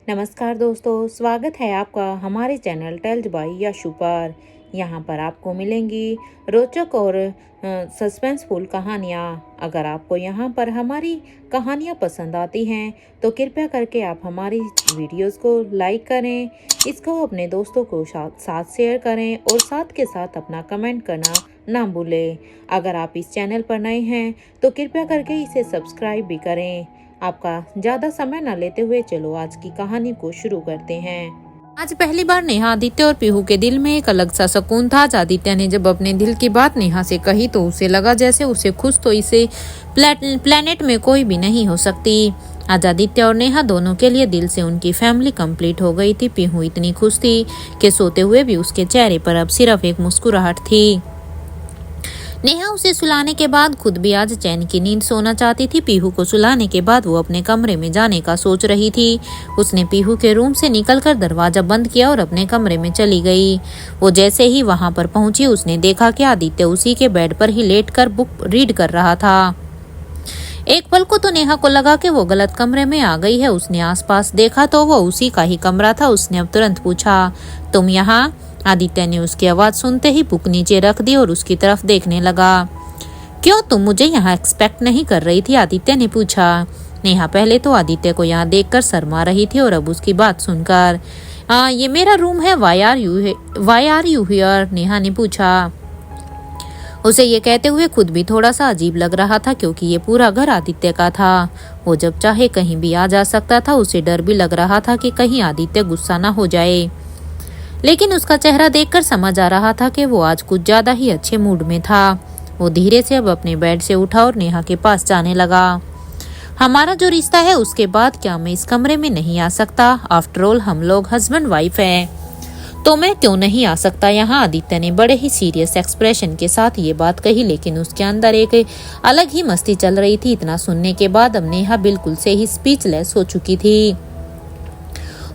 नमस्कार दोस्तों, स्वागत है आपका हमारे चैनल टेल्स बाय यशु पर। यहाँ पर आपको मिलेंगी रोचक और सस्पेंसफुल कहानियाँ। अगर आपको यहाँ पर हमारी कहानियाँ पसंद आती हैं तो कृपया करके आप हमारी वीडियोस को लाइक करें, इसको अपने दोस्तों को साथ शेयर करें और साथ के साथ अपना कमेंट करना ना भूलें। अगर आप इस चैनल पर नए हैं तो कृपया करके इसे सब्सक्राइब भी करें। आपका ज्यादा समय न लेते हुए चलो आज की कहानी को शुरू करते हैं। आज पहली बार नेहा, आदित्य और पीहू के दिल में एक अलग सा सुकून था। आज आदित्य ने जब अपने दिल की बात नेहा से कही तो उसे लगा जैसे उसे खुश तो इसे प्लेनेट में कोई भी नहीं हो सकती। आज आदित्य और नेहा दोनों के लिए दिल से उनकी फैमिली कंप्लीट हो गई थी। पीहू इतनी खुश थी कि सोते हुए भी उसके चेहरे पर अब सिर्फ एक मुस्कुराहट थी। नेहा उसे सुलाने के बाद खुद भी आज चैन की नींद सोना चाहती थी। पीहू को सुलाने के बाद वो अपने कमरे में जाने का सोच रही थी। उसने पीहू के रूम से निकलकर दरवाजा बंद किया और अपने कमरे में चली गई। वो जैसे ही वहां पर पहुंची उसने देखा कि आदित्य उसी के बेड पर ही लेटकर बुक रीड कर रहा था। एक पल को तो नेहा को लगा कि वो गलत कमरे में आ गई है। उसने आसपास देखा तो वो उसी का ही कमरा था। उसने अब तुरंत पूछा, तुम यहाँ? आदित्य ने उसकी आवाज सुनते ही बुक नीचे रख दी और उसकी तरफ देखने लगा। क्यों, तुम मुझे यहाँ एक्सपेक्ट नहीं कर रही थी? आदित्य ने पूछा। नेहा पहले तो आदित्य को यहाँ देखकर शर्मा रही थी और अब उसकी बात सुनकर, ये मेरा रूम है, why are you here? Neha ने पूछा। उसे ये कहते हुए खुद भी थोड़ा सा अजीब लग रहा था क्योंकि ये पूरा घर आदित्य का था। वो जब चाहे कहीं भी आ जा सकता था। उसे डर भी लग रहा था कि कहीं आदित्य गुस्सा ना हो जाए, लेकिन उसका चेहरा देखकर समझ आ रहा था कि वो आज कुछ ज्यादा ही अच्छे मूड में था। वो धीरे से अब अपने बेड से उठा और नेहा के पास जाने लगा। हमारा जो रिश्ता है उसके बाद क्या मैं इस कमरे में नहीं आ सकता? आफ्टर ऑल हम लोग हस्बैंड वाइफ हैं, तो मैं क्यों नहीं आ सकता यहाँ? आदित्य ने बड़े ही सीरियस एक्सप्रेशन के साथ ये बात कही, लेकिन उसके अंदर एक अलग ही मस्ती चल रही थी। इतना सुनने के बाद अब नेहा बिल्कुल से ही स्पीचलेस हो चुकी थी।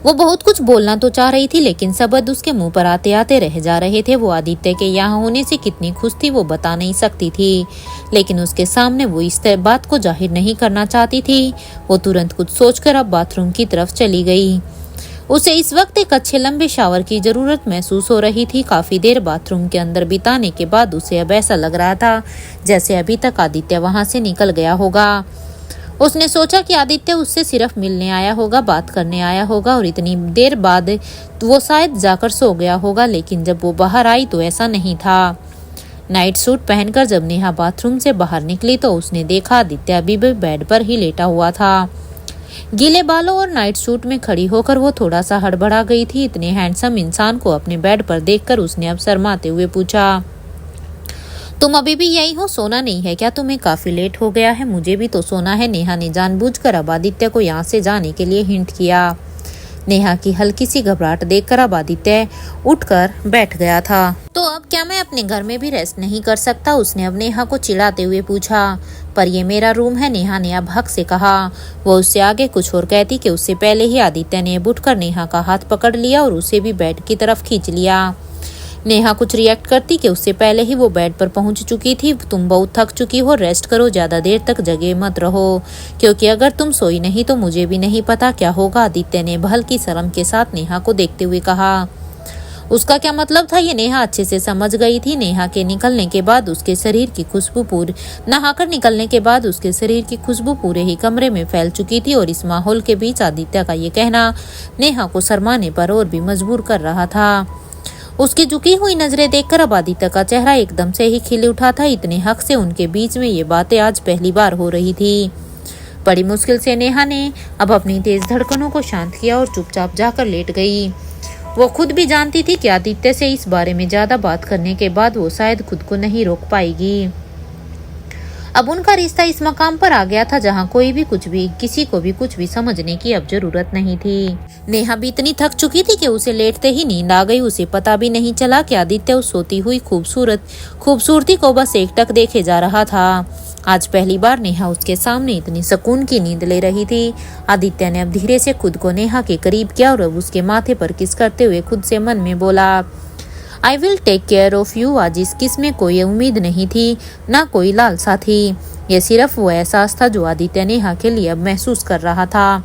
वो बहुत कुछ बोलना तो चाह रही थी लेकिन शब्द उसके मुंह पर आते आते रह जा रहे थे। वो आदित्य के यहाँ होने से कितनी खुश थी वो बता नहीं सकती थी, लेकिन उसके सामने वो इस बात को जाहिर नहीं करना चाहती थी। वो तुरंत कुछ सोचकर अब बाथरूम की तरफ चली गई। उसे इस वक्त एक अच्छे लंबे शावर की जरूरत महसूस हो रही थी। काफी देर बाथरूम के अंदर बिताने के बाद उसे अब ऐसा लग रहा था जैसे अभी तक आदित्य वहां से निकल गया होगा। उसने सोचा कि आदित्य उससे सिर्फ मिलने आया होगा, बात करने आया होगा और इतनी देर बाद वो शायद जाकर सो गया होगा, लेकिन जब वो बाहर आई तो ऐसा नहीं था। नाइट सूट पहनकर जब नेहा बाथरूम से बाहर निकली तो उसने देखा आदित्य अभी भी बेड पर ही लेटा हुआ था। गीले बालों और नाइट सूट में खड़ी होकर वो थोड़ा सा हड़बड़ा गई थी। इतने हैंडसम इंसान को अपने बेड पर देखकर उसने अब शर्माते हुए पूछा, तुम अभी भी यही हो? सोना नहीं है क्या तुम्हें? काफी लेट हो गया है, मुझे भी तो सोना है। नेहा ने जानबूझकर अब आदित्य को यहाँ से जाने के लिए हिंट किया। नेहा की हल्की सी घबराहट देखकर अब आदित्य उठकर बैठ गया था। तो अब क्या मैं अपने घर में भी रेस्ट नहीं कर सकता? उसने अब नेहा को चिढ़ाते हुए पूछा। पर ये मेरा रूम है, नेहा ने अब हक से कहा। वो उससे आगे कुछ और कहती कि उससे पहले ही आदित्य ने उठकर नेहा का हाथ पकड़ लिया और उसे भी बेड की तरफ खींच लिया। नेहा कुछ रिएक्ट करती कि उससे पहले ही वो बेड पर पहुंच चुकी थी। तुम बहुत थक चुकी हो, रेस्ट करो, ज्यादा देर तक जगे मत रहो, क्योंकि अगर तुम सोई नहीं तो मुझे भी नहीं पता क्या होगा। आदित्य ने हल्की शर्म के साथ नेहा को देखते हुए कहा। उसका क्या मतलब था ये नेहा अच्छे से समझ गई थी। नेहा के निकलने के बाद उसके शरीर की खुशबू नहाकर निकलने के बाद उसके शरीर की खुशबू पूरे ही कमरे में फैल चुकी थी और इस माहौल के बीच आदित्य का ये कहना नेहा को शर्माने पर और भी मजबूर कर रहा था। उसकी झुकी हुई नजरें देखकर अब आदित्य का चेहरा एकदम से ही खिल उठा था। इतने हक से उनके बीच में ये बातें आज पहली बार हो रही थी। बड़ी मुश्किल से नेहा ने अब अपनी तेज धड़कनों को शांत किया और चुपचाप जाकर लेट गई। वो खुद भी जानती थी कि आदित्य से इस बारे में ज्यादा बात करने के बाद वो शायद खुद को नहीं रोक पाएगी। अब उनका रिश्ता इस मकाम पर आ गया था जहाँ कोई भी कुछ भी, किसी को भी कुछ भी समझने की अब जरूरत नहीं थी। नेहा भी इतनी थक चुकी थी कि उसे लेटते ही नींद आ गई। उसे पता भी नहीं चला कि आदित्य उस सोती हुई खूबसूरती को बस एकटक देखे जा रहा था। आज पहली बार नेहा उसके सामने इतनी सुकून की नींद ले रही थी। आदित्य ने अब धीरे से खुद को नेहा के करीब किया और अब उसके माथे पर किस करते हुए खुद से मन में बोला, I will take care of you. आज इस किस में कोई उम्मीद नहीं थी, ना कोई लालसा थी। यह सिर्फ वो एहसास था जो आदित्य नेहा के लिए अब महसूस कर रहा था।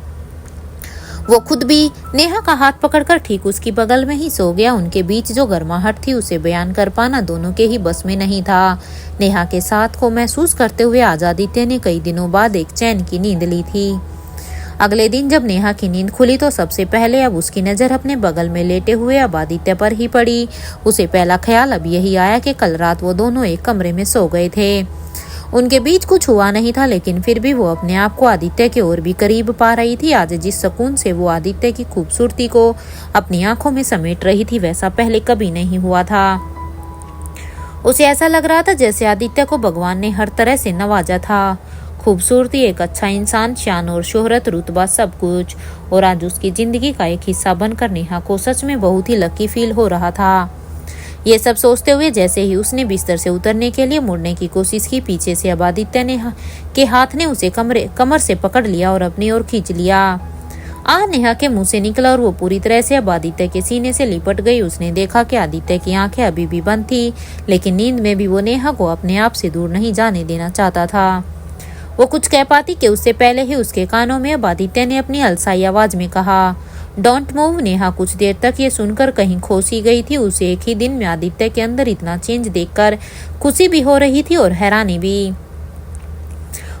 वो खुद भी नेहा का हाथ पकड़कर ठीक उसकी बगल में ही सो गया। उनके बीच जो गर्माहट थी उसे बयान कर पाना दोनों के ही बस में नहीं था। नेहा के साथ को महसूस करते हुए आज आदित्य ने कई दिनों बाद एक चैन की नींद ली थी। अगले दिन जब नेहा की नींद खुली तो सबसे पहले अब उसकी नजर अपने बगल में लेटे हुए अब आदित्य पर ही पड़ी। उसे पहला ख्याल अब यही आया कि कल रात वो दोनों एक कमरे में सो गए थे। उनके बीच कुछ हुआ नहीं था, लेकिन फिर भी वो अपने आप को आदित्य की ओर भी करीब पा रही थी। आज जिस सुकून से वो आदित्य की खूबसूरती को अपनी आंखों में समेट रही थी वैसा पहले कभी नहीं हुआ था। उसे ऐसा लग रहा था जैसे आदित्य को भगवान ने हर तरह से नवाजा था। खूबसूरती, एक अच्छा इंसान, शान और शोहरत, रुतबा, सब कुछ। और आज उसकी जिंदगी का एक हिस्सा बनकर नेहा को सच में बहुत ही लकी फील हो रहा था। ये सब सोचते हुए जैसे ही उसने बिस्तर से उतरने के लिए मुड़ने की कोशिश की, पीछे से अब आदित्य के हाथ ने उसे कमर से पकड़ लिया और अपनी ओर खींच लिया। नेहा के मुंह से निकला और वो पूरी तरह से अब आदित्य के सीने से लिपट गई। उसने देखा कि आदित्य की आंखें अभी भी बंद थी, लेकिन नींद में भी वो नेहा को अपने आप से दूर नहीं जाने देना चाहता था। वो कुछ कह पाती कि उससे पहले ही उसके कानों में अब आदित्य ने अपनी अलसाई आवाज में कहा, डोंट मूव। नेहा कुछ देर तक ये सुनकर कहीं खो सी गई थी। उसे एक ही दिन में आदित्य के अंदर इतना चेंज देखकर खुशी भी हो रही थी और हैरानी भी।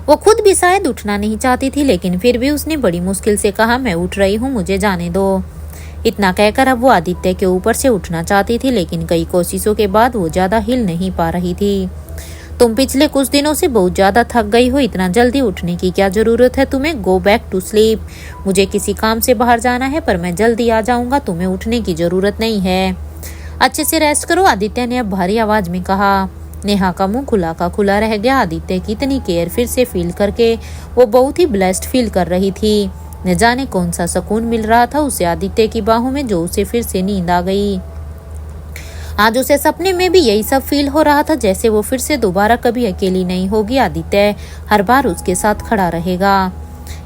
वो खुद भी शायद उठना नहीं चाहती थी, लेकिन फिर भी उसने बड़ी मुश्किल से कहा, मैं उठ रही हूँ, मुझे जाने दो। इतना कहकर अब वो आदित्य के ऊपर से उठना चाहती थी, लेकिन कई कोशिशों के बाद वो ज्यादा हिल नहीं पा रही थी। तुम पिछले कुछ दिनों से बहुत ज्यादा थक गई हो, इतना जल्दी उठने की क्या जरूरत है तुम्हें? Go back to sleep. मुझे किसी काम से बाहर जाना है, पर मैं जल्दी आ जाऊंगा, तुम्हें उठने की जरूरत नहीं है। अच्छे से रेस्ट करो, आदित्य ने अब भारी आवाज में कहा। नेहा का मुंह खुला का खुला रह गया। आदित्य की इतनी केयर फिर से फील करके वो बहुत ही ब्लेस्ड फील कर रही थी। न जाने कौन सा सुकून मिल रहा था उसे आदित्य की बाहों में, जो उसे फिर से नींद आ गई। आज उसे सपने में भी यही सब फील हो रहा था, जैसे वो फिर से दोबारा कभी अकेली नहीं होगी। आदित्य हर बार उसके साथ खड़ा रहेगा।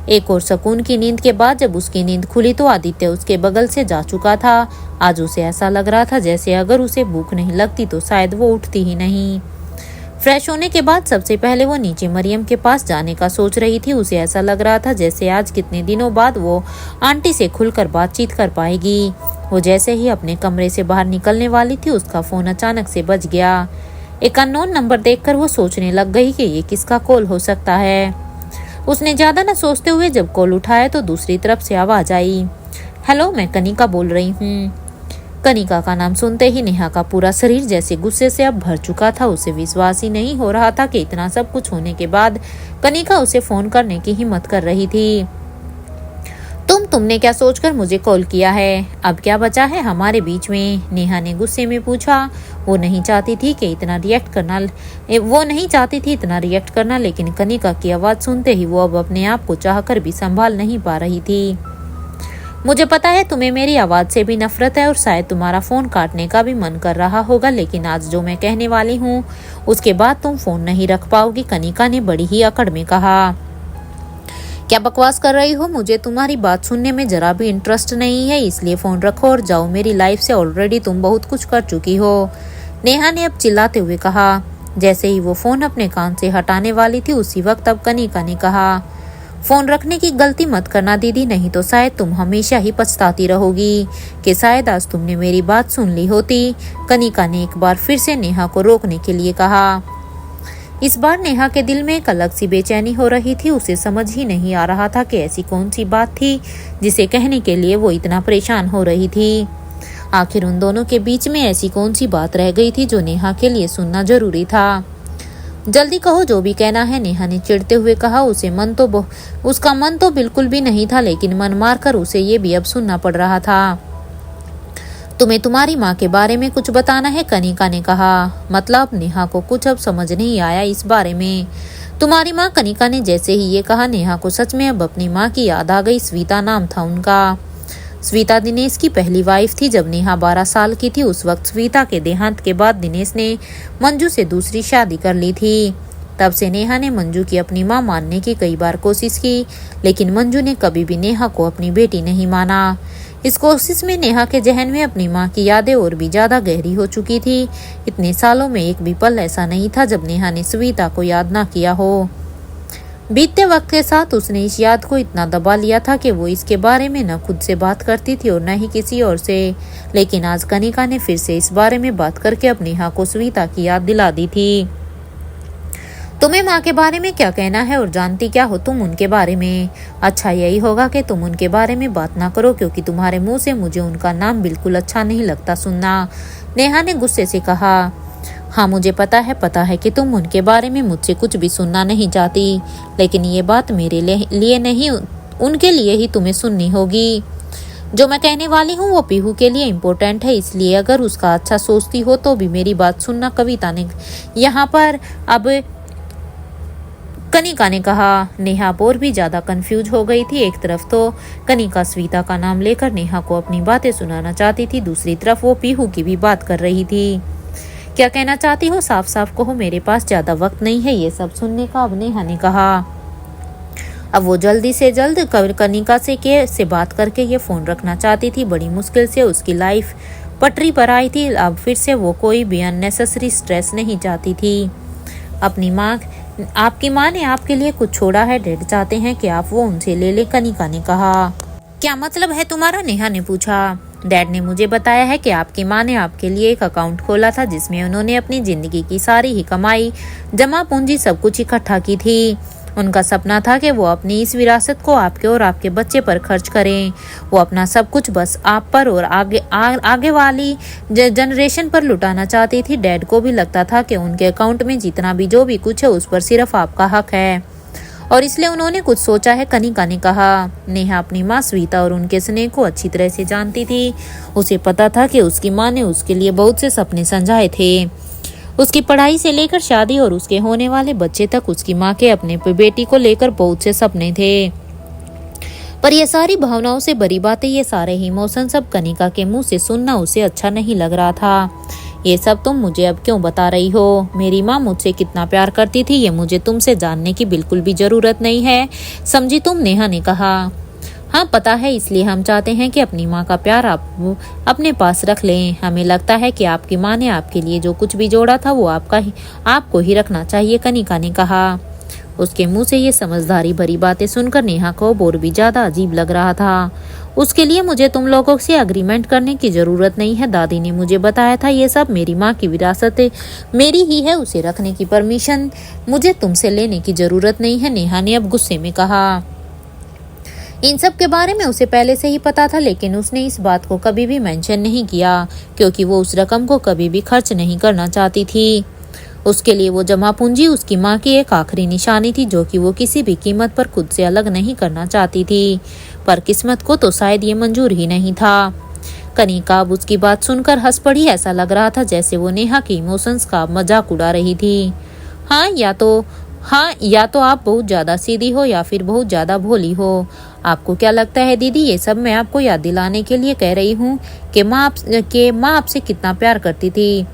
एक और सुकून की नींद के बाद जब उसकी नींद खुली तो आदित्य उसके बगल से जा चुका था। आज उसे ऐसा लग रहा था जैसे अगर उसे भूख नहीं लगती तो शायद वो उठती ही नहीं। फ्रेश होने के बाद सबसे पहले वो नीचे मरियम के पास जाने का सोच रही थी। उसे ऐसा लग रहा था जैसे आज कितने दिनों बाद वो आंटी से खुलकर बातचीत कर पाएगी। वो जैसे ही अपने कमरे से बाहर निकलने वाली थी उसका फोन अचानक से बज गया। एक अननोन नंबर देखकर वो सोचने लग गई कि ये किसका कॉल हो सकता है। उसने ज्यादा न सोचते हुए जब कॉल उठाया तो दूसरी तरफ से आवाज आई, हेलो, मैं कनिका बोल रही हूँ। कनिका का नाम सुनते ही नेहा का पूरा शरीर जैसे गुस्से से अब भर चुका था। उसे विश्वास ही नहीं हो रहा था कि इतना सब कुछ होने के बाद कनिका उसे फोन करने की हिम्मत कर रही थी। तुमने क्या सोचकर मुझे कॉल किया है? अब क्या बचा है हमारे बीच में? नेहा ने गुस्से में पूछा। वो नहीं चाहती थी इतना रिएक्ट करना, लेकिन कनिका की आवाज सुनते ही वो अब अपने आप को चाहकर भी संभाल नहीं पा रही थी। मुझे पता है तुम्हें मेरी आवाज से भी नफरत है और शायद तुम्हारा फोन काटने का भी मन कर रहा होगा, लेकिन आज जो मैं कहने वाली हूँ उसके बाद तुम फोन नहीं रख पाओगी, कनिका ने बड़ी ही अकड़ में कहा। क्या बकवास कर रही हो? मुझे तुम्हारी बात सुनने में जरा भी इंटरेस्ट नहीं है, इसलिए फोन रखो और जाओ। मेरी लाइफ से ऑलरेडी तुम बहुत कुछ कर चुकी हो, नेहा ने अब चिल्लाते हुए कहा। जैसे ही वो फोन अपने कान से हटाने वाली थी उसी वक्त अब कनिका ने कहा, फोन रखने की गलती मत करना दीदी, नहीं तो शायद तुम हमेशा ही पछताती रहोगी कि शायद आज तुमने मेरी बात सुन ली होती। कनिका ने एक बार फिर से नेहा को रोकने के लिए कहा। इस बार नेहा के दिल में एक अलग सी बेचैनी हो रही थी। उसे समझ ही नहीं आ रहा था कि ऐसी कौन सी बात थी जिसे कहने के लिए वो इतना परेशान हो रही थी। आखिर उन दोनों के बीच में ऐसी कौन सी बात रह गई थी जो नेहा के लिए सुनना जरूरी था। जल्दी कहो जो भी कहना है, नेहा ने चिढ़ते हुए कहा। उसका मन तो बिल्कुल भी नहीं था, लेकिन मन मारकर उसे ये भी अब सुनना पड़ रहा था। तुम्हें तुम्हारी माँ के बारे में कुछ बताना है, कनिका ने कहा। मतलब? नेहा को कुछ अब समझ नहीं आया इस बारे में। तुम्हारी माँ? कनिका ने जैसे ही ये कहा नेहा को सच में अब अपनी माँ की याद आ गई। स्वीता नाम था उनका। स्वीता दिनेश की पहली वाइफ थी। जब नेहा 12 साल की थी उस वक्त स्वीता के देहांत के बाद दिनेश ने मंजू से दूसरी शादी कर ली थी। तब से नेहा ने मंजू की अपनी माँ मानने की कई बार कोशिश की, लेकिन मंजू ने कभी भी नेहा को अपनी बेटी नहीं माना। इस कोशिश में नेहा के जहन में अपनी माँ की यादें और भी ज्यादा गहरी हो चुकी थी। इतने सालों में एक भी पल ऐसा नहीं था जब नेहा ने स्वीता को याद ना किया हो। बीतते वक्त के साथ उसने इस याद को इतना दबा लिया था कि वो इसके बारे में न खुद से बात करती थी और न ही किसी और से। लेकिन आज कनिका ने फिर से इस बारे में बात करके अपनी नेहा को स्वीता की याद दिला दी थी। तुम्हें माँ के बारे में क्या कहना है और जानती क्या हो तुम उनके बारे में? अच्छा यही होगा कि तुम उनके बारे में बात ना करो, क्योंकि तुम्हारे मुंह से मुझे उनका नाम बिल्कुल अच्छा नहीं लगता सुनना। नेहा ने गुस्से से कहा। हाँ मुझे पता है कि तुम उनके बारे में मुझसे कुछ भी सुनना नहीं चाहती, लेकिन ये बात मेरे लिए नहीं, उनके लिए ही तुम्हें सुननी होगी। जो मैं कहने वाली हूँ वो पीहू के लिए इम्पोर्टेंट है, इसलिए अगर उसका अच्छा सोचती हो तो भी मेरी बात सुनना। कविता ने यहाँ पर अब कनिका ने कहा। नेहा और भी ज्यादा कंफ्यूज हो गई थी। एक तरफ तो कनिका स्वीता का नाम लेकर नेहा को अपनी बातें सुनाना चाहती थी, दूसरी तरफ वो पीहू की भी बात कर रही थी। क्या कहना चाहती हो साफ साफ कहो, मेरे पास ज्यादा वक्त नहीं है ये सब सुनने का, अब नेहा ने कहा। अब वो जल्दी से जल्द कनिका से बात करके ये फोन रखना चाहती थी। बड़ी मुश्किल से उसकी लाइफ पटरी पर आई थी। अब फिर से वो कोई भी अननेसेसरी स्ट्रेस नहीं चाहती थी। आपकी माँ ने आपके लिए कुछ छोड़ा है, डैड चाहते हैं कि आप वो उनसे ले ले, कनिका ने कहा। क्या मतलब है तुम्हारा? नेहा ने पूछा। डैड ने मुझे बताया है कि आपकी माँ ने आपके लिए एक अकाउंट खोला था जिसमें उन्होंने अपनी जिंदगी की सारी ही कमाई, जमा पूंजी सब कुछ इकट्ठा की थी। उनका सपना था कि वो अपनी इस विरासत को आपके और आपके बच्चे पर खर्च करें। वो अपना सब कुछ बस आप पर और आगे वाली जनरेशन पर लुटाना चाहती थी। डैड को भी लगता था कि उनके अकाउंट में जितना भी जो भी कुछ है उस पर सिर्फ आपका हक है, और इसलिए उन्होंने कुछ सोचा है, कनिका ने कहा। नेहा अपनी माँ स्वीता और उनके स्नेह को अच्छी तरह से जानती थी। उसे पता था कि उसकी माँ ने उसके लिए बहुत से सपने संजाए थे। उसकी पढ़ाई से लेकर शादी और उसके होने वाले बच्चे तक उसकी माँ के अपने बेटी को लेकर बहुत से सपने थे। पर ये सारी भावनाओं से भरी बातें, ये सारे ही इमोशन सब कनिका के मुंह से सुनना उसे अच्छा नहीं लग रहा था। ये सब तुम मुझे अब क्यों बता रही हो? मेरी माँ मुझसे कितना प्यार करती थी ये मुझे तुमसे जानने की बिल्कुल भी जरूरत नहीं है, समझी तुम? नेहा ने कहा। हाँ पता है, इसलिए हम चाहते हैं कि अपनी माँ का प्यार आप अपने पास रख लें। हमें लगता है कि आपकी माँ ने आपके लिए जो कुछ भी जोड़ा था वो आपको ही रखना चाहिए, कनिका ने कहा। उसके मुंह से ये समझदारी भरी बातें सुनकर नेहा को और भी ज्यादा अजीब लग रहा था। उसके लिए मुझे तुम लोगों से अग्रीमेंट करने की जरूरत नहीं है। दादी ने मुझे बताया था ये सब मेरी माँ की विरासत मेरी ही है, उसे रखने की परमिशन मुझे तुमसे लेने की जरूरत नहीं है, नेहा ने अब गुस्से में कहा। इन सब के बारे में उसे पहले से ही पता था, लेकिन उसने इस बात को कभी भी मेंशन नहीं किया, क्योंकि वो उस रकम को कभी भी खर्च नहीं करना चाहती थी। उसके लिए वो जमा पूंजी उसकी माँ की एक आखिरी निशानी थी, जो कि वो किसी भी कीमत पर खुद से अलग नहीं करना चाहती थी। पर किस्मत को तो शायद ये मंजूर ही नहीं था। कनिका अब उसकी बात सुनकर हंस पड़ी। ऐसा लग रहा था जैसे वो नेहा के इमोशंस का मजाक उड़ा रही थी। हाँ या तो आप बहुत ज्यादा सीधी हो या फिर बहुत ज्यादा भोली हो। आपको क्या लगता है दीदी, ये सब मैं आपको याद दिलाने के लिए कह रही हूँ कि माँ आपसे कितना प्यार करती थी।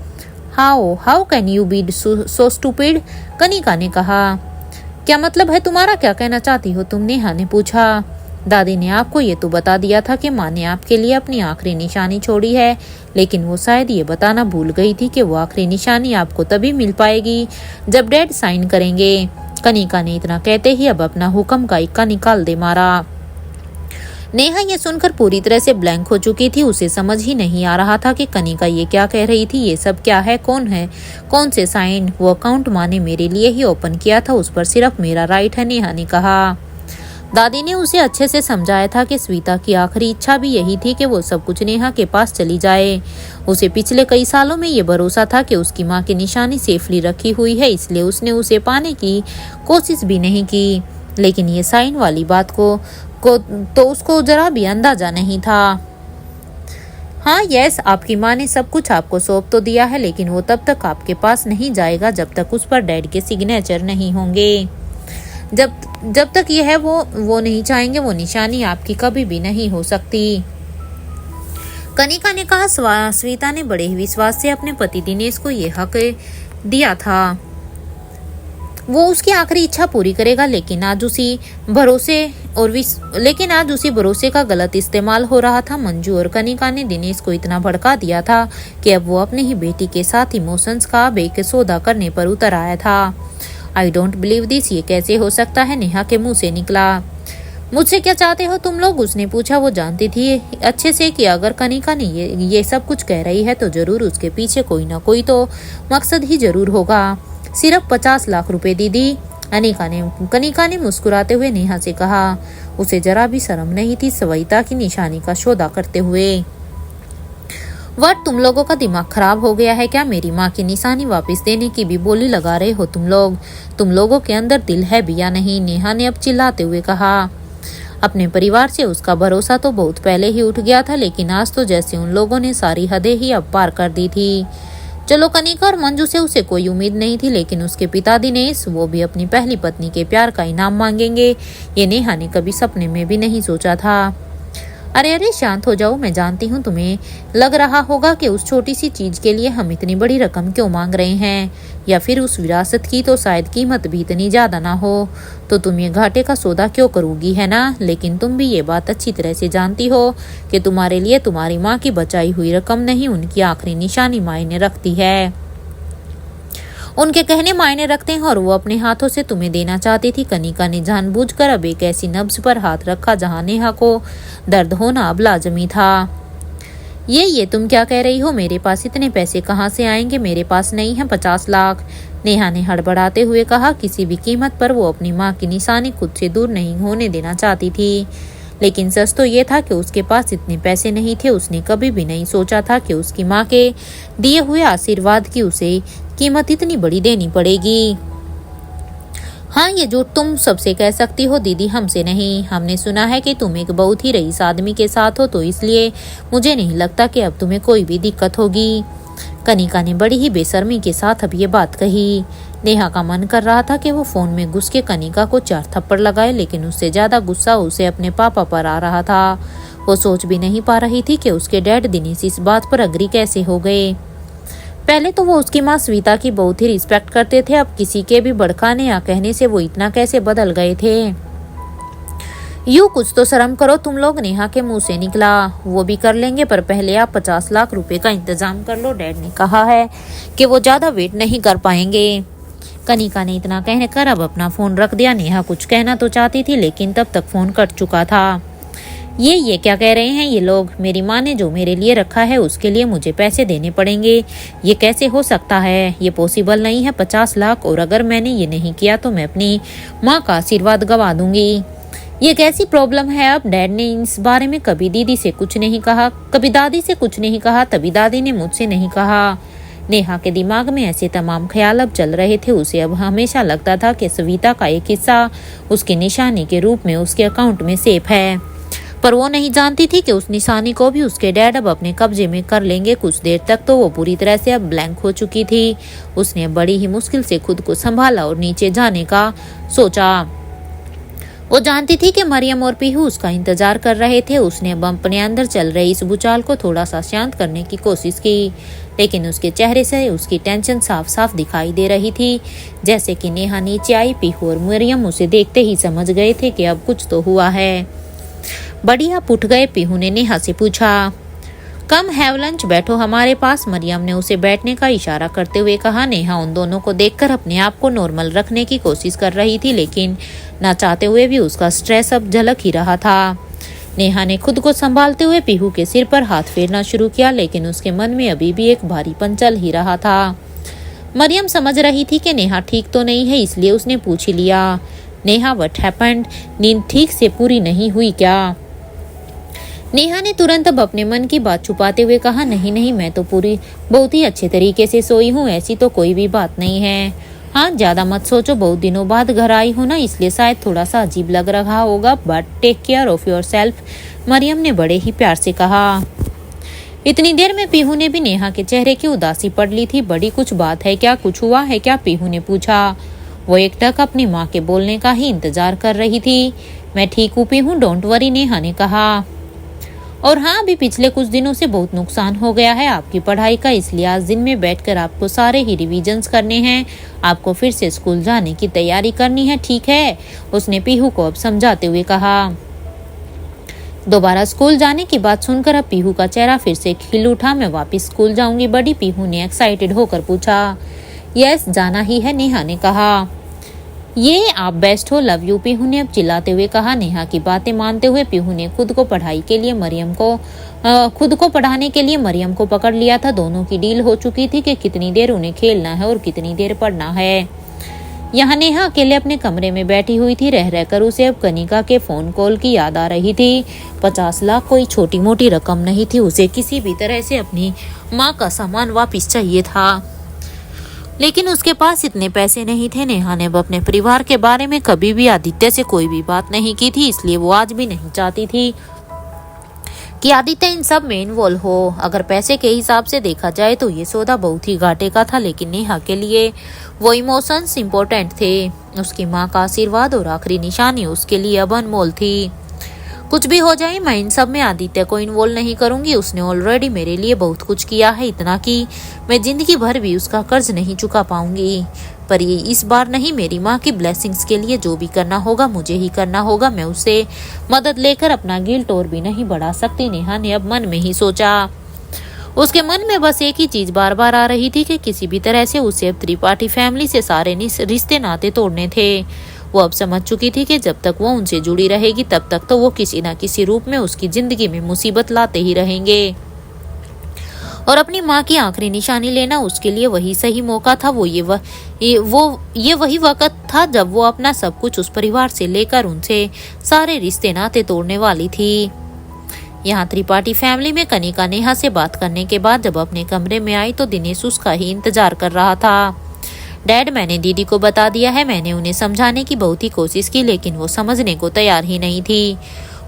How can you be so stupid, Kanika ने कहा। क्या मतलब है तुम्हारा? क्या कहना चाहती हो तुम? नेहा ने पूछा। दादी ने आपको ये तो बता दिया था कि माँ ने आपके लिए अपनी आखिरी निशानी छोड़ी है, लेकिन वो शायद ये बताना भूल गई थी कि वो आखिरी निशानी आपको तभी मिल पाएगी जब डैड साइन करेंगे। कनिका ने इतना कहते ही अब अपना हुक्म का इक्का निकाल दे मारा। नेहा ये सुनकर पूरी तरह से ब्लैंक हो चुकी थी। उसे समझ ही नहीं आ रहा था कि कनिका ये क्या कह रही थी। ये सब क्या है? कौन से साइन? वो अकाउंट माँ ने मेरे लिए ही ओपन किया था, उस पर सिर्फ मेरा राइट है, नेहा ने कहा। दादी ने उसे अच्छे से समझाया था कि स्वीता की आखिरी इच्छा भी यही थी कि वो सब कुछ नेहा के पास चली जाए। उसे पिछले कई सालों में ये भरोसा था कि उसकी माँ की निशानी सेफली रखी हुई है, इसलिए उसने उसे पाने की कोशिश भी नहीं की। लेकिन ये साइन वाली बात को तो उसको जरा भी अंदाजा नहीं था। हाँ यस, आपकी माँ ने सब कुछ आपको सौंप तो दिया है, लेकिन वो तब तक आपके पास नहीं जाएगा जब तक उस पर डैड के सिग्नेचर नहीं होंगे। जब तक यह है वो नहीं चाहेंगे, वो निशानी आपकी कभी भी नहीं हो सकती। कनिका ने कहा। स्वीता ने बड़े ही विश्वास से अपने पति दिनेश को ये हक दिया था। वो उसकी आखिरी इच्छा पूरी करेगा, लेकिन आज उसी भरोसे का गलत इस्तेमाल हो रहा था। मंजू और कनिका ने दिनेश को इतना भड़का दिया था कि अब वो अपनी ही बेटी के साथ इमोशंस का बेसौदा करने पर उतर आया था। आई डोंट बिलीव दिस, ये कैसे हो सकता है, नेहा के मुंह से निकला। मुझसे क्या चाहते हो तुम लोग, उसने पूछा। वो जानती थी अच्छे से कि अगर कनिका ने ये सब कुछ कह रही है तो जरूर उसके पीछे कोई ना कोई तो मकसद ही जरूर होगा। सिर्फ 50 लाख रुपए दीदी, कनिका ने मुस्कुराते हुए नेहा से कहा। उसे जरा भी शर्म नहीं थी सविता की निशानी का सौदा करते हुए। तुम लोगों का दिमाग खराब हो गया है क्या? मेरी माँ की निशानी वापस देने की भी बोली लगा रहे हो तुम लोग? तुम लोगों के अंदर दिल है भी या नहीं? नेहा ने अब चिल्लाते हुए कहा। अपने परिवार से उसका भरोसा तो बहुत पहले ही उठ गया था, लेकिन आज तो जैसे उन लोगों ने सारी हदें ही अब पार कर दी थी। चलो कनिका और मंजू से उसे कोई उम्मीद नहीं थी, लेकिन उसके पिता दिनेश, वो भी अपनी पहली पत्नी के प्यार का इनाम मांगेंगे, ये नेहा ने कभी सपने में भी नहीं सोचा था। अरे शांत हो जाओ, मैं जानती हूँ तुम्हें लग रहा होगा कि उस छोटी सी चीज के लिए हम इतनी बड़ी रकम क्यों मांग रहे हैं, या फिर उस विरासत की तो शायद कीमत भी इतनी ज्यादा ना हो, तो तुम ये घाटे का सौदा क्यों करोगी, है ना? लेकिन तुम भी ये बात अच्छी तरह से जानती हो कि तुम्हारे लिए तुम्हारी माँ की बचाई हुई रकम नहीं, उनकी आखिरी निशानी मायने रखती है। उनके कहने मायने रखते हैं और वो अपने हाथों से तुम्हें देना चाहती थी। कनिका ने जानबूझकर अब एक ऐसी नब्ज पर हाथ रखा जहां नेहा को दर्द होना अब लाजमी था। ये तुम क्या कह रही हो? मेरे पास इतने पैसे कहाँ से आएंगे? मेरे पास नहीं है 50 लाख, नेहा ने हड़बड़ाते हुए कहा। किसी भी कीमत पर वो अपनी माँ की निशानी खुद से दूर नहीं होने देना चाहती थी, लेकिन सच तो ये था कि उसके पास इतने पैसे नहीं थे। उसने कभी भी नहीं सोचा था कि उसकी माँ के दिए हुए आशीर्वाद की उसे कीमत इतनी बड़ी देनी पड़ेगी। हाँ, ये जो तुम सबसे कह सकती हो दीदी, हमसे नहीं। हमने सुना है कि तुम एक बहुत ही रईस आदमी के साथ हो, तो इसलिए मुझे नहीं लगता कि अब तुम्हें कोई भी दिक्कत होगी। कनिका ने बड़ी ही बेशर्मी के साथ अब ये बात कही। नेहा का मन कर रहा था कि वो फोन में घुस के कनिका को 4 थप्पड़ लगाए, लेकिन उससे ज्यादा गुस्सा उसे अपने पापा पर आ रहा था। वो सोच भी नहीं पा रही थी कि उसके डैड दिनेश इस बात पर अग्री कैसे हो गए। पहले तो वो उसकी माँ स्वीता की बहुत ही रिस्पेक्ट करते थे, अब किसी के भी भड़काने या कहने से वो इतना कैसे बदल गए थे। यूं कुछ तो शर्म करो तुम लोग, नेहा के मुंह से निकला। वो भी कर लेंगे, पर पहले आप 50 लाख रुपए का इंतजाम कर लो। डैड ने कहा है कि वो ज्यादा वेट नहीं कर पाएंगे। कनिका ने इतना कहने कर अब अपना फोन रख दिया। नेहा कुछ कहना तो चाहती थी, लेकिन तब तक फोन कट चुका था। ये क्या कह रहे हैं ये लोग? मेरी माँ ने जो मेरे लिए रखा है उसके लिए मुझे पैसे देने पड़ेंगे, ये कैसे हो सकता है? ये पॉसिबल नहीं है। 50 लाख, और अगर मैंने ये नहीं किया तो मैं अपनी माँ का आशीर्वाद गवा दूंगी। ये कैसी प्रॉब्लम है? अब डैड ने इस बारे में कभी दीदी से कुछ नहीं कहा, कभी दादी से कुछ नहीं कहा, तभी दादी ने मुझसे नहीं कहा। नेहा के दिमाग में ऐसे तमाम ख्याल अब चल रहे थे। उसे अब हमेशा लगता था कि सविता का एक हिस्सा उसकी निशानी के रूप में उसके अकाउंट में सेफ है, पर वो नहीं जानती थी कि उस निशानी को भी उसके डैड अब अपने कब्जे में कर लेंगे। कुछ देर तक तो वो पूरी तरह से अब ब्लैंक हो चुकी थी। उसने बड़ी ही मुश्किल से खुद को संभाला और नीचे जाने का सोचा। वो जानती थी कि मरियम और पीहू उसका इंतजार कर रहे थे। उसने अब अपने अंदर चल रही इस भूचाल को थोड़ा सा शांत करने की कोशिश की, लेकिन उसके चेहरे से उसकी टेंशन साफ साफ दिखाई दे रही थी। जैसे कि नेहा नीचे आई, पीहू और मरियम उसे देखते ही समझ गए थे कि अब कुछ तो हुआ है। बढ़िया उठ गए, पीहू ने नेहा से पूछा। कम हैव लंच, बैठो हमारे पास, मरियम ने उसे बैठने का इशारा करते हुए कहा। नेहा उन दोनों को देखकर अपने आप को नॉर्मल रखने की कोशिश कर रही थी, लेकिन ना चाहते हुए भी उसका स्ट्रेस अब झलक ही रहा था। नेहा ने खुद को संभालते हुए पीहू के सिर पर हाथ फेरना शुरू किया, लेकिन उसके मन में अभी भी एक भारीपन चल ही रहा था। मरियम समझ रही थी कि नेहा ठीक तो नहीं है, इसलिए उसने पूछ ही लिया, नेहा व्हाट हैपेंड? नींद ठीक से पूरी नहीं हुई क्या? नेहा ने तुरंत अब अपने मन की बात छुपाते हुए कहा, नहीं, मैं तो बहुत ही अच्छे तरीके से सोई हूँ, ऐसी तो कोई भी बात नहीं है। हाँ, ज्यादा मत सोचो, बहुत दिनों बाद घर आई हो ना, इसलिए शायद थोड़ा सा अजीब लग रहा होगा, but take care of yourself, Mariam ने बड़े ही प्यार से कहा। इतनी देर में पीहू ने भी नेहा के चेहरे की उदासी पढ़ ली थी। बड़ी कुछ बात है क्या? कुछ हुआ है क्या? पीहू ने पूछा। वो एकटक अपनी माँ के बोलने का ही इंतजार कर रही थी। मैं ठीक हूँ पीहू, डोंट वरी, नेहा ने कहा। और हाँ, अभी पिछले कुछ दिनों से बहुत नुकसान हो गया है आपकी पढ़ाई का, इसलिए आज दिन में बैठकर आपको सारे ही रिवीजन्स करने हैं। आपको फिर से स्कूल जाने की तैयारी करनी है, ठीक है? उसने पीहू को अब समझाते हुए कहा। दोबारा स्कूल जाने की बात सुनकर अब पीहू का चेहरा फिर से खिल उठा। मैं वापस स्कूल जाऊंगी बड़ी, पीहू ने एक्साइटेड होकर पूछा। यस, जाना ही है, नेहा ने कहा। ये आप बेस्ट हो, लव यू। पीहू ने अब चिल्लाते हुए कहा। नेहा की बातें मानते हुए पीहू ने खुद को पढ़ाने के लिए मरियम को पकड़ लिया था। दोनों की डील हो चुकी थी कि कितनी देर उन्हें खेलना है और कितनी देर पढ़ना है। यहाँ नेहा अकेले अपने कमरे में बैठी हुई थी। रह रहकर उसे अब कनिका के फोन कॉल की याद आ रही थी। 50 लाख कोई छोटी मोटी रकम नहीं थी। उसे किसी भी तरह से अपनी माँ का सामान वापस चाहिए था, लेकिन उसके पास इतने पैसे नहीं थे। नेहा ने अब अपने परिवार के बारे में कभी भी आदित्य से कोई भी बात नहीं की थी, इसलिए वो आज भी नहीं चाहती थी कि आदित्य इन सब में इन्वॉल्व हो। अगर पैसे के हिसाब से देखा जाए तो ये सौदा बहुत ही घाटे का था, लेकिन नेहा के लिए वो इमोशंस इम्पोर्टेंट थे। उसकी माँ का आशीर्वाद और आखिरी निशानी उसके लिए अब अनमोल थी। कुछ भी हो जाए, मैं इन सब में आदित्य को इन्वॉल्व नहीं करूंगी। उसने ऑलरेडी मेरे लिए बहुत कुछ किया है, इतना कि मैं जिंदगी भर भी उसका कर्ज नहीं चुका पाऊंगी। पर ये इस बार नहीं, मेरी माँ की ब्लेसिंग्स के लिए जो भी करना होगा मुझे ही करना होगा। मैं उससे मदद लेकर अपना गिल्ट और भी नहीं बढ़ा सकती। नेहा ने अब मन में ही सोचा। उसके मन में बस एक ही चीज बार बार आ रही थी कि किसी भी तरह से उसे अब त्रिपाठी फैमिली से सारे रिश्ते नाते तोड़ने थे। वो अब समझ चुकी थी कि जब तक वो उनसे जुड़ी रहेगी तब तक तो वो किसी न किसी रूप में उसकी जिंदगी में मुसीबत लाते ही रहेंगे। और अपनी माँ की आखिरी निशानी लेना उसके लिए वही सही मौका था। ये वही वक्त था जब वो अपना सब कुछ उस परिवार से लेकर उनसे सारे रिश्ते नाते तोड़ने वाली थी। यहाँ त्रिपाठी फैमिली में कनिका नेहा से बात करने के बाद जब अपने कमरे में आई तो दिनेश उसका ही इंतजार कर रहा था। डैड, मैंने दीदी को बता दिया है। मैंने उन्हें समझाने की बहुत ही कोशिश की, लेकिन वो समझने को तैयार ही नहीं थी।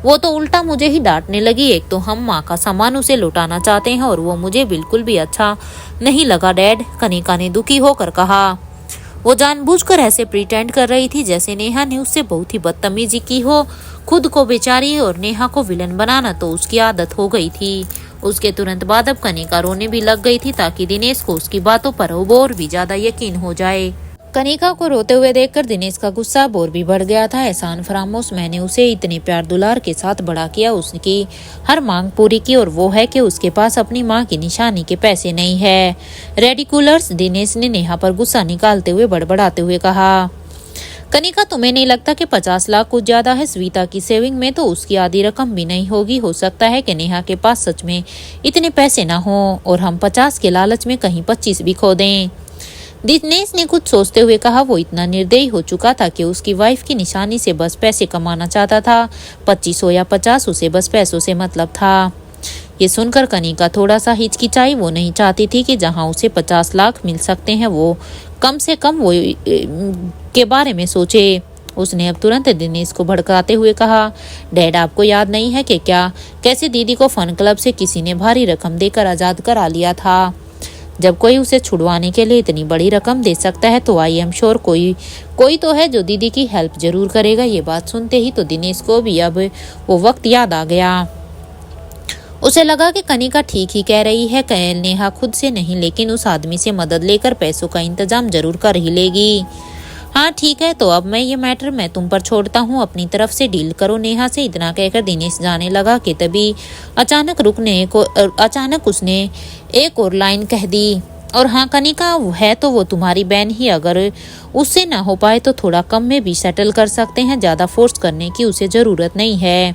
वो तो उल्टा मुझे ही डांटने लगी। एक तो हम माँ का सामान उसे लौटाना चाहते हैं और वो मुझे बिल्कुल भी अच्छा नहीं लगा डैड, कनिका ने दुखी होकर कहा। वो जानबूझकर ऐसे प्रिटेंड कर रही थी जैसे नेहा ने उससे बहुत ही बदतमीजी की हो। खुद को बेचारी और नेहा को विलन बनाना तो उसकी आदत हो गई थी। उसके तुरंत बाद अब कनिका रोने भी लग गई थी ताकि दिनेश को उसकी बातों पर और भी ज्यादा यकीन हो जाए। कनिका को रोते हुए देखकर दिनेश का गुस्सा और भी बढ़ गया था। एहसान फरामोश, मैंने उसे इतने प्यार दुलार के साथ बड़ा किया, उसकी हर मांग पूरी की, और वो है कि उसके पास अपनी माँ की निशानी के पैसे नहीं है। रेडिकुलर्स, दिनेश ने नेहा पर गुस्सा निकालते हुए बड़बड़ाते हुए कहा। कनिका, तुम्हें नहीं लगता कि 50 लाख कुछ ज्यादा है? स्वीता की सेविंग में तो उसकी आधी रकम भी नहीं होगी। हो सकता है कि नेहा के पास सच में इतने पैसे ना हो और हम 50 के लालच में कहीं 25 भी खो दें। दिनेश ने कुछ सोचते हुए कहा। वो इतना निर्दयी हो चुका था कि उसकी वाइफ की निशानी से बस पैसे कमाना चाहता था। 25 हो या 50, उसे बस पैसों से मतलब था। ये सुनकर कनिका थोड़ा सा हिचकिचाई। वो नहीं चाहती थी कि जहां उसे 50 लाख मिल सकते हैं वो कम से कम वो के बारे में सोचे। उसने अब तुरंत दिनेश को भड़काते हुए कहा। डैड, आपको याद नहीं है कि कैसे दीदी को फन क्लब से किसी ने भारी रकम देकर आजाद करा लिया था। जब कोई उसे छुड़वाने के लिए इतनी बड़ी रकम दे सकता है तो आई एम श्योर कोई तो है जो दीदी की हेल्प जरूर करेगा। ये बात सुनते ही तो दिनेश को भी अब वो वक्त याद आ गया। उसे लगा कि कनिका ठीक ही कह रही है। नेहा खुद से नहीं लेकिन उस आदमी से मदद लेकर पैसों का इंतजाम जरूर कर ही लेगी। हाँ ठीक है, तो अब ये मैटर मैं तुम पर छोड़ता हूँ, अपनी तरफ से डील करो नेहा से। इतना कहकर दिनेश जाने लगा कि तभी अचानक उसने एक और लाइन कह दी। और हाँ कनिका, है तो वो तुम्हारी बहन ही, अगर उससे ना हो पाए तो थोड़ा कम में भी सेटल कर सकते हैं। ज्यादा फोर्स करने की उसे जरूरत नहीं है।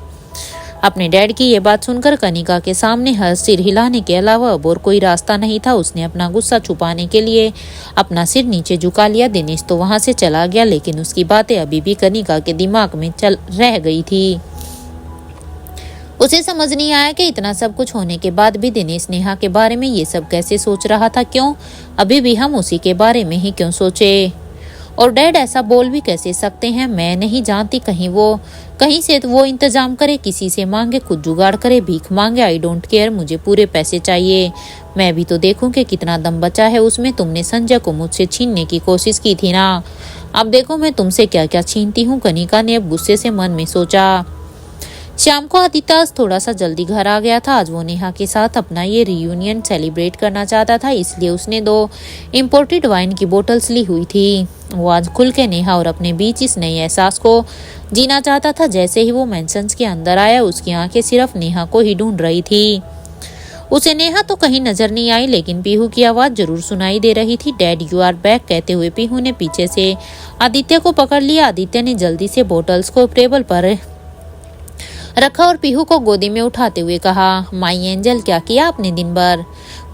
अपने डैड की ये बात सुनकर कनिका के सामने हर सिर हिलाने के अलावा अब और कोई रास्ता नहीं था। उसने अपना गुस्सा छुपाने के लिए अपना सिर नीचे झुका लिया। दिनेश तो वहां से चला गया, लेकिन उसकी बातें अभी भी कनिका के दिमाग में चल रह गई थी। उसे समझ नहीं आया कि इतना सब कुछ होने के बाद भी दिनेश नेहा के बारे में ये सब कैसे सोच रहा था। क्यों अभी भी हम उसी के बारे में ही क्यों सोचे? और डैड ऐसा बोल भी कैसे सकते हैं? मैं नहीं जानती, कहीं से वो इंतजाम करे, किसी से मांगे, खुद जुगाड़ करे, भीख मांगे। आई डोंट केयर, मुझे पूरे पैसे चाहिए। मैं भी तो देखूं कि कितना दम बचा है उसमें। तुमने संजय को मुझसे छीनने की कोशिश की थी ना, अब देखो मैं तुमसे क्या क्या छीनती हूँ। कनिका ने अब गुस्से से मन में सोचा। शाम को आदित्य थोड़ा सा जल्दी घर आ गया था। आज वो नेहा के साथ अपना ये रियूनियन सेलिब्रेट करना चाहता था, इसलिए उसने 2 इम्पोर्टेड वाइन की बोतल्स ली हुई थी। वो आज खुल के नेहा और अपने बीच इस नए एहसास को जीना चाहता था। जैसे ही वो मेंशंस के अंदर आया उसकी आंखें सिर्फ नेहा को ही ढूंढ रही थी। उसे नेहा तो कहीं नजर नहीं आई, लेकिन पीहू की आवाज जरूर सुनाई दे रही थी। डैड यू आर बैक कहते हुए पीहू ने पीछे से आदित्य को पकड़ लिया। आदित्य ने जल्दी से बोतल्स को टेबल पर रखा और पीहू को गोदी में उठाते हुए कहा, माई एंजल क्या किया आपने दिन भर?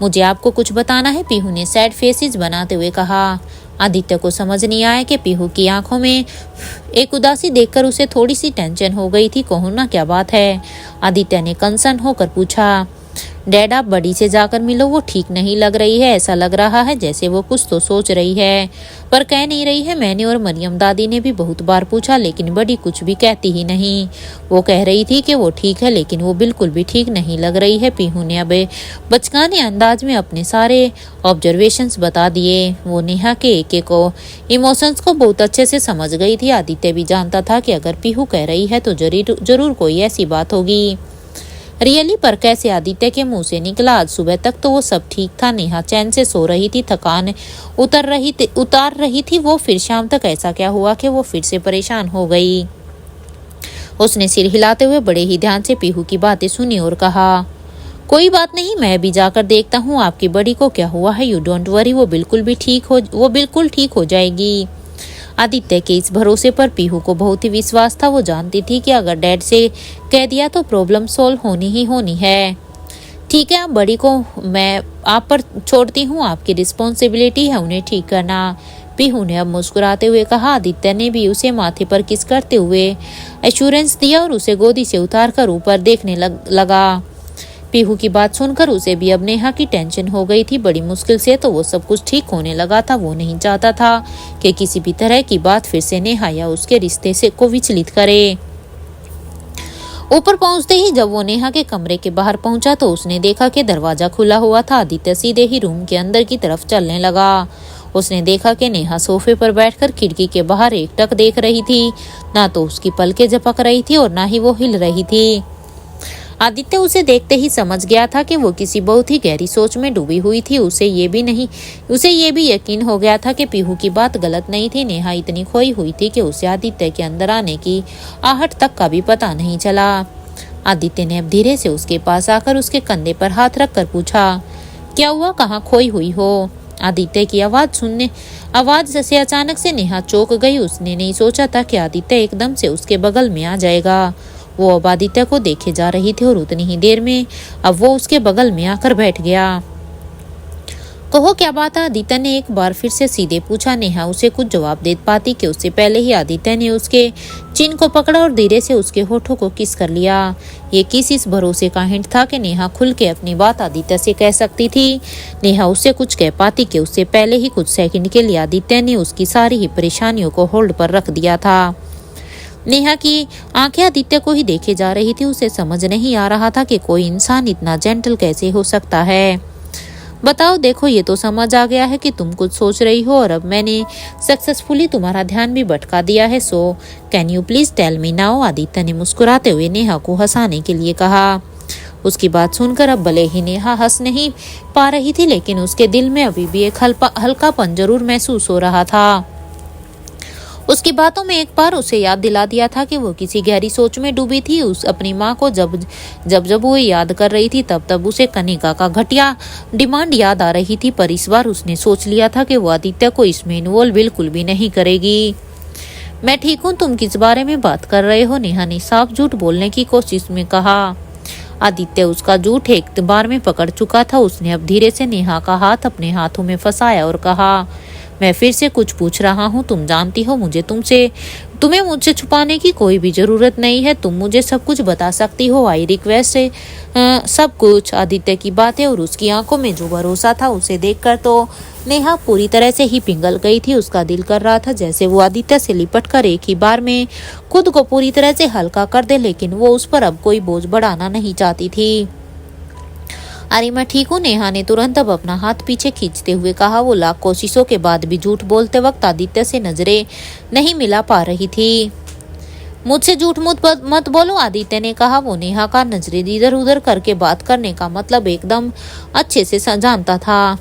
मुझे आपको कुछ बताना है, पीहू ने सैड फेसेस बनाते हुए कहा। आदित्य को समझ नहीं आया कि पीहू की आंखों में एक उदासी देखकर उसे थोड़ी सी टेंशन हो गई थी। कहूँ ना क्या बात है? आदित्य ने कंसर्न होकर पूछा। डैड आप बड़ी से जाकर मिलो, वो ठीक नहीं लग रही है। ऐसा लग रहा है जैसे वो कुछ तो सोच रही है पर कह नहीं रही है। मैंने और मरियम दादी ने भी बहुत बार पूछा लेकिन बड़ी कुछ भी कहती ही नहीं। वो कह रही थी कि वो ठीक है लेकिन वो बिल्कुल भी ठीक नहीं लग रही है। पीहू ने अब बचकाने अंदाज में अपने सारे ऑब्जर्वेशंस बता दिए। वो नेहा के एक एक इमोशंस को बहुत अच्छे से समझ गई थी। आदित्य भी जानता था कि अगर पीहू कह रही है तो जरूर कोई ऐसी बात होगी। रियली पर कैसे आदित्य के मुंह से निकला? आज सुबह तक तो वो सब ठीक था। नेहा चैन से सो रही थी, थकान उतार रही थी वो। फिर शाम तक ऐसा क्या हुआ कि वो फिर से परेशान हो गई? उसने सिर हिलाते हुए बड़े ही ध्यान से पीहू की बातें सुनी और कहा, कोई बात नहीं, मैं भी जाकर देखता हूँ आपकी बड़ी को क्या हुआ है। यू डोंट वरी, वो बिल्कुल ठीक हो जाएगी। आदित्य के इस भरोसे पर पीहू को बहुत ही विश्वास था। वो जानती थी कि अगर डैड से कह दिया तो प्रॉब्लम सॉल्व होनी ही होनी है। ठीक है, आप बड़ी को मैं आप पर छोड़ती हूँ, आपकी रिस्पॉन्सिबिलिटी है उन्हें ठीक करना, पीहू ने अब मुस्कुराते हुए कहा। आदित्य ने भी उसे माथे पर किस करते हुए एश्योरेंस दिया और उसे गोदी से उतारकर ऊपर देखने लगा। पीहू की बात सुनकर उसे भी अब नेहा की टेंशन हो गई थी। बड़ी मुश्किल से तो वो सब कुछ ठीक होने लगा था। वो नहीं चाहता था कि किसी भी तरह की बात फिर से नेहा या उसके रिश्ते से को विचलित करे। ऊपर पहुंचते ही जब वो नेहा के कमरे के बाहर पहुंचा तो उसने देखा कि दरवाजा खुला हुआ था। आदित्य सीधे ही रूम के अंदर की तरफ चलने लगा। उसने देखा कि नेहा सोफे पर बैठकर खिड़की के बाहर एकटक देख रही थी। ना तो उसकी पलकें झपक रही थी और ना ही वो हिल रही थी। आदित्य उसे देखते ही समझ गया था कि वो किसी बहुत ही गहरी सोच में डूबी हुई थी। उसे ये भी यकीन हो गया था कि पीहू की बात गलत नहीं थी। नेहा इतनी खोई हुई थी कि उसे आदित्य के अंदर आने की आहट तक का भी पता नहीं चला। आदित्य ने अब धीरे से उसके पास आकर उसके कंधे पर हाथ रखकर पूछा, क्या हुआ, कहाँ खोई हुई हो? आदित्य की आवाज से अचानक से नेहा चौंक गई। उसने नहीं सोचा था कि आदित्य एकदम से उसके बगल में आ जाएगा। वो अब आदित्य को देखे जा रही थी और उतनी ही देर में अब वो उसके बगल में आकर बैठ गया। कहो क्या बात है? आदित्य ने एक बार फिर से सीधे पूछा। नेहा उसे कुछ जवाब दे पाती कि उससे पहले ही आदित्य ने उसके चिन को पकड़ा और धीरे से उसके होठों को किस कर लिया। ये किस इस भरोसे का हिंट था कि नेहा खुल के अपनी बात आदित्य से कह सकती थी। नेहा उससे कुछ कह पाती कि उससे पहले ही कुछ सेकंड के लिए आदित्य ने उसकी सारी ही परेशानियों को होल्ड पर रख दिया था। नेहा की आंखें आदित्य को ही देखे जा रही थी। उसे समझ नहीं आ रहा था कि कोई इंसान इतना जेंटल कैसे हो सकता है। बताओ, देखो ये तो समझ आ गया है कि तुम कुछ सोच रही हो और अब मैंने सक्सेसफुली तुम्हारा ध्यान भी भटका दिया है। So can you please tell me now? Aditya ने मुस्कुराते हुए नेहा को हंसाने के लिए कहा। उसकी बात सुनकर अब भले ही नेहा हंस नहीं पा रही थी लेकिन उसके दिल में अभी भी एक हल्कापन जरूर महसूस हो रहा था। उसकी बातों में एक बार उसे याद दिला दिया था कि वो किसी गहरी सोच में डूबी थी। उस अपनी माँ को जब वो याद कर रही थी तब उसे कनिका का घटिया डिमांड याद आ रही थी। पर इस बार उसने सोच लिया था कि वो आदित्य को इसमें इन्वॉल्व बिल्कुल भी नहीं करेगी। मैं ठीक हूँ, तुम किस बारे में बात कर रहे हो? नेहा ने साफ झूठ बोलने की कोशिश में कहा। आदित्य उसका झूठ एक बार में पकड़ चुका था। उसने अब धीरे से नेहा का हाथ अपने हाथों में फंसाया और कहा, मैं फिर से कुछ पूछ रहा हूँ। तुम जानती हो तुम्हें मुझसे छुपाने की कोई भी जरूरत नहीं है। तुम मुझे सब कुछ बता सकती हो। आई रिक्वेस्ट है सब कुछ। आदित्य की बातें और उसकी आंखों में जो भरोसा था उसे देखकर तो नेहा पूरी तरह से ही पिघल गई थी। उसका दिल कर रहा था जैसे वो आदित्य से लिपट कर एक ही बार में खुद को पूरी तरह से हल्का कर दे, लेकिन वो उस पर अब कोई बोझ बढ़ाना नहीं चाहती थी। अरे मैं ठीक हूँ, नेहा ने तुरंत अब अपना हाथ पीछे खींचते हुए कहा। वो लाख कोशिशों के बाद भी झूठ बोलते वक्त आदित्य से नजरें नहीं मिला पा रही थी। मुझसे झूठ मत बोलो, आदित्य ने कहा। वो नेहा का नजरें इधर उधर करके बात करने का मतलब एकदम अच्छे से जानता था।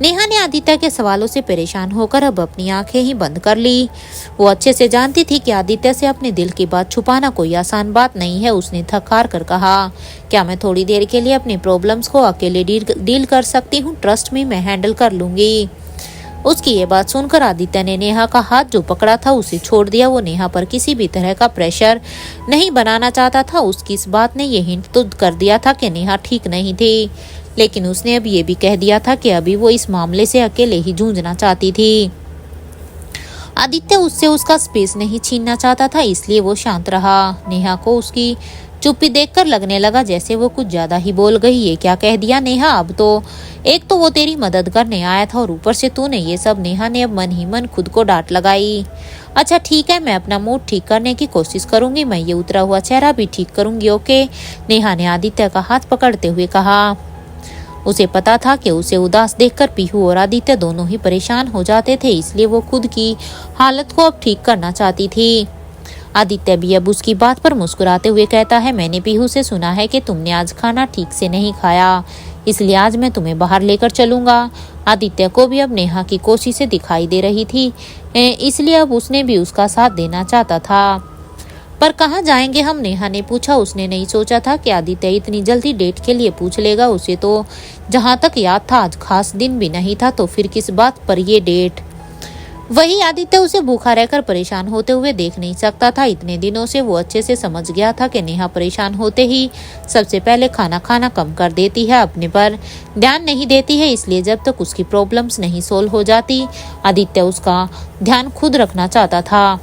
नेहा ने आदित्य के सवालों से परेशान होकर अब अपनी आंखें ही बंद कर ली। वो अच्छे से जानती थी कि आदित्य से अपने दिल की बात छुपाना कोई आसान बात नहीं है। उसने थक हार कर कहा, क्या मैं थोड़ी देर के लिए अपनी प्रॉब्लम्स को अकेले डील कर सकती हूँ? ट्रस्ट मी, मैं हैंडल कर लूंगी। उसकी ये बात सुनकर आदित्य ने नेहा का हाथ जो पकड़ा था उसे छोड़ दिया। वो नेहा पर किसी भी तरह का प्रेशर नहीं बनाना चाहता था। उसकी इस बात ने ये हिंट तो कर दिया था कि नेहा ठीक नहीं थी, लेकिन उसने अब ये भी कह दिया था कि अभी वो इस मामले से अकेले ही जूझना चाहती थी। आदित्य उससे उसका स्पेस नहीं छीनना चाहता था, इसलिए वो शांत रहा। नेहा को उसकी चुप्पी देखकर लगने लगा जैसे वो कुछ ज्यादा ही बोल गई। ये क्या कह दिया नेहा? अब तो एक तो वो तेरी मदद करने आया था और ऊपर से तूने ये सब। नेहा ने अब मन ही मन खुद को डांट लगाई। अच्छा ठीक है, मैं अपना मूड ठीक करने की कोशिश करूंगी। मैं ये उतरा हुआ चेहरा भी ठीक करूंगी, ओके? नेहा ने आदित्य का हाथ पकड़ते हुए कहा। उसे पता था कि उसे उदास देखकर पीहू और आदित्य दोनों ही परेशान हो जाते थे, इसलिए वो खुद की हालत को अब ठीक करना चाहती थी। आदित्य भी अब उसकी बात पर मुस्कुराते हुए कहता है, मैंने पीहू से सुना है कि तुमने आज खाना ठीक से नहीं खाया, इसलिए आज मैं तुम्हें बाहर लेकर चलूंगा। आदित्य को भी अब नेहा की कोशिशें दिखाई दे रही थी, इसलिए अब उसने भी उसका साथ देना चाहता था। पर कहाँ जाएंगे हम? नेहा ने पूछा। उसने नहीं सोचा था कि आदित्य इतनी जल्दी डेट के लिए पूछ लेगा। उसे तो जहाँ तक याद था आज खास दिन भी नहीं था, तो फिर किस बात पर ये डेट? वही आदित्य उसे भूखा रहकर परेशान होते हुए देख नहीं सकता था। इतने दिनों से वो अच्छे से समझ गया था कि नेहा परेशान होते ही सबसे पहले खाना खाना कम कर देती है, अपने पर ध्यान नहीं देती है। इसलिए जब तक उसकी प्रॉब्लम्स नहीं सोल्व हो जाती, आदित्य उसका ध्यान खुद रखना चाहता था।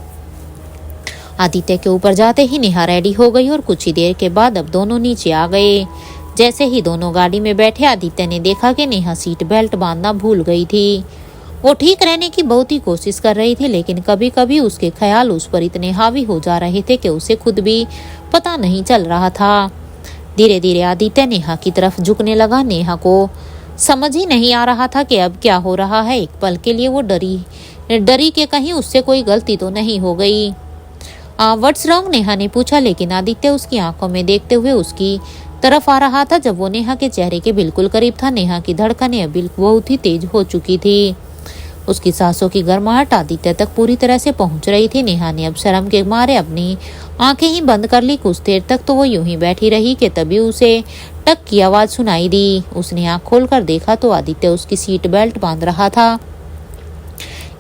आदित्य के ऊपर जाते ही नेहा रेडी हो गई और कुछ ही देर के बाद अब दोनों नीचे आ गए। जैसे ही दोनों गाड़ी में बैठे, आदित्य ने देखा कि नेहा सीट बेल्ट बांधना भूल गई थी। वो ठीक रहने की बहुत ही कोशिश कर रही थी, लेकिन कभी कभी उसके ख्याल उस पर इतने हावी हो जा रहे थे कि उसे खुद भी पता नहीं चल रहा था। धीरे धीरे आदित्य नेहा की तरफ झुकने लगा। नेहा को समझ ही नहीं आ रहा था कि अब क्या हो रहा है। एक पल के लिए वो डरी कि कहीं उससे कोई गलती तो नहीं हो गई। What's wrong? नेहा ने पूछा, लेकिन आदित्य उसकी आंखों में देखते हुए उसकी तरफ आ रहा था। जब वो नेहा के चेहरे के बिल्कुल करीब था, नेहा की धड़कनें अभी बहुत ही तेज हो चुकी थी। उसकी सांसों की गर्माहट आदित्य तक पूरी तरह से पहुंच रही थी। नेहा ने अब शर्म के मारे अपनी आंखें ही बंद कर ली। कुछ देर तक तो वो यूं ही बैठी रही कि तभी उसे टक की आवाज सुनाई दी। उसने आंख खोलकर देखा तो आदित्य उसकी सीट बेल्ट बांध रहा था।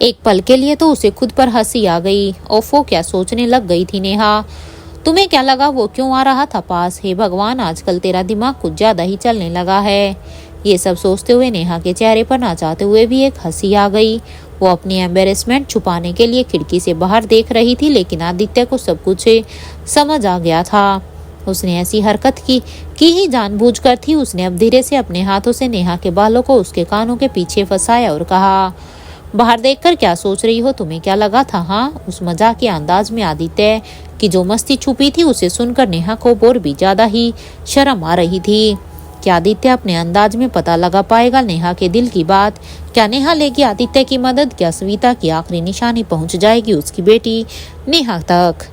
एक पल के लिए तो उसे खुद पर हंसी आ गई। ओफो, क्या सोचने लग गई थी नेहा? तुम्हें क्या लगा वो क्यों आ रहा था पास? हे भगवान, आजकल तेरा दिमाग कुछ ज्यादा ही चलने लगा है। ये सब सोचते हुए नेहा के चेहरे पर ना चाहते हुए भी एक हंसी आ गई। वो अपनी एम्बेरसमेंट छुपाने के लिए खिड़की से बाहर देख रही थी, लेकिन आदित्य को सब कुछ समझ आ गया था। उसने ऐसी हरकत की ही जानबूझकर थी। उसने अब धीरे से अपने हाथों से नेहा के बालों को उसके कानों के पीछे फंसाया और कहा, बाहर देखकर क्या सोच रही हो? तुम्हें क्या लगा था? हाँ? उस मजाक के अंदाज में आदित्य की जो मस्ती छुपी थी उसे सुनकर नेहा को और भी ज्यादा ही शर्म आ रही थी। क्या आदित्य अपने अंदाज में पता लगा पाएगा नेहा के दिल की बात? क्या नेहा लेगी आदित्य की मदद? क्या सविता की आखिरी निशानी पहुंच जाएगी उसकी बेटी नेहा तक?